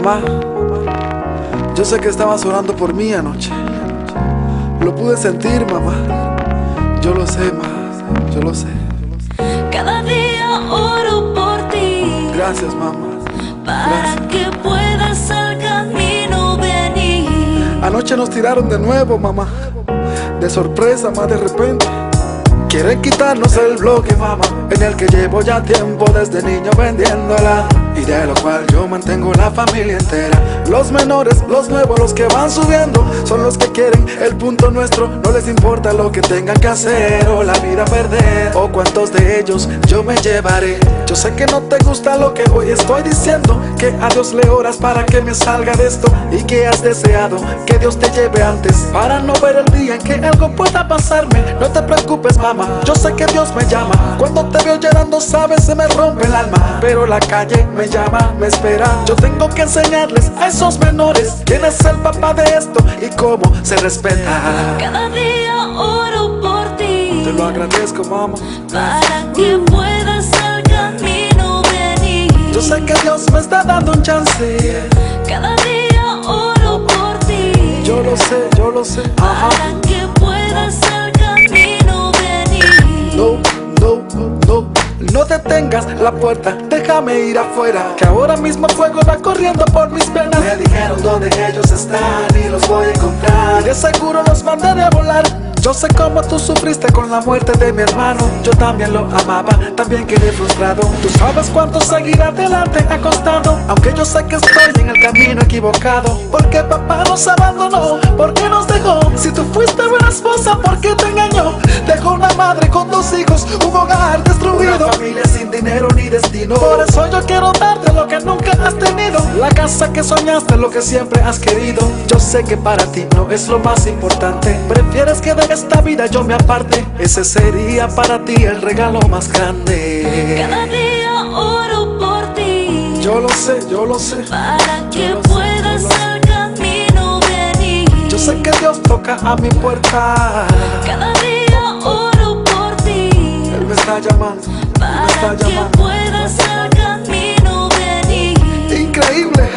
Mamá, yo sé que estabas orando por mí anoche. Lo pude sentir, mamá. Yo lo sé, ma, yo lo sé. Cada día oro por ti. Gracias, mamá. Para que puedas al camino venir. Anoche nos tiraron de nuevo, mamá. De sorpresa, más de repente. Quieren quitarnos el bloque, mamá, en el que llevo ya tiempo desde niño vendiéndola, y de lo cual yo mantengo la familia entera. Los menores, los nuevos, los que van subiendo, son los que quieren el punto nuestro. No les importa lo que tengan que hacer o la vida perder, o cuántos de ellos yo me llevaré. Yo sé que no te gusta lo que hoy estoy diciendo, que a Dios le oras para que me salga de esto, y que has deseado que Dios te lleve antes, para no ver el día en que algo pueda pasarme. No te preocupes, mamá, yo sé que Dios me llama. Cuando te veo llorando, sabes, se me rompe el alma, pero la calle me llama, me espera. Yo tengo que enseñarles a esos menores quién es el papá de esto y cómo se respeta. Cada día oro por ti. Te lo agradezco, mamá. Para que puedas al camino venir. Yo sé que Dios me está dando un chance. Cada día oro por ti. Yo lo sé, yo lo sé. Ajá. Para que puedas al camino venir. No, no, no, no detengas la puerta, déjame ir afuera, que ahora mismo el fuego va corriendo por mis venas. Me dijeron dónde ellos están y los voy a encontrar, y de seguro los mandaré a volar. Yo sé cómo tú sufriste con la muerte de mi hermano. Yo también lo amaba, también quedé frustrado. Tú sabes cuánto seguir adelante ha costado, aunque yo sé que estoy en el camino equivocado. Porque papá nos abandonó, porque nos dejó. Si tú fuiste buena esposa, ¿por qué te engañó? Dejó una madre con 2 hijos, un hogar destruido, una familia sin dinero ni destino. Por eso yo quiero darte lo que nunca has tenido, la casa que soñaste, lo que siempre has querido. Yo sé que para ti no es lo más importante, prefieres que de esta vida yo me aparte. Ese sería para ti el regalo más grande. Cada día oro por ti. Yo lo sé, yo lo sé. Para que puedas al camino venir. Yo sé que Dios toca a mi puerta. Cada día oro por ti. Él me está llamando, para que puedas al camino venir. Increíble,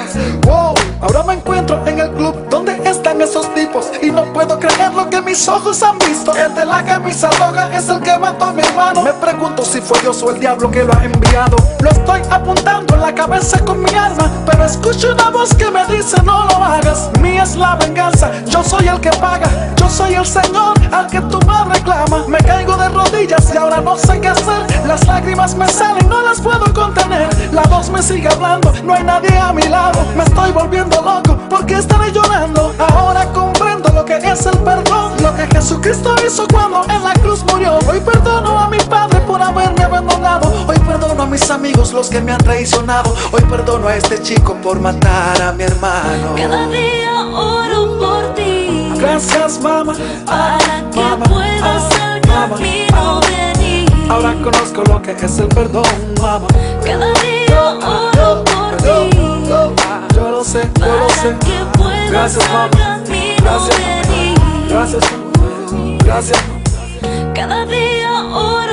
wow. Ahora me encuentro en el club donde están esos tipos, y no puedo creer lo que mis ojos han visto. El de la camisa roja es el que mató a mi hermano. Me pregunto si fue Dios o el diablo que lo ha enviado. Lo estoy apuntando en la cabeza con mi arma, pero escucho una voz que me dice no lo hagas. Mía es la venganza, yo soy el que paga. Yo soy el Señor al que tu madre clama. Me caigo de rodillas y ahora no sé qué hacer. Las lágrimas me salen, no las puedo contener. La voz me sigue hablando, no hay nadie a mi lado. Me estoy volviendo loco, ¿por qué estaré llorando? Ahora comprendo lo que es el perdón, lo que Jesucristo hizo cuando en la cruz murió. Hoy perdono a mi padre por haberme abandonado. Hoy perdono a mis amigos, los que me han traicionado. Hoy perdono a este chico por matar a mi hermano. Cada día oro por ti. Gracias, mamá. Para que puedas al camino venir. Ahora conozco lo que es el perdón, mamá. Cada día oro por ti. Yo lo sé, yo lo sé. Gracias, mamá. Gracias, gracias, gracias. Cada día oro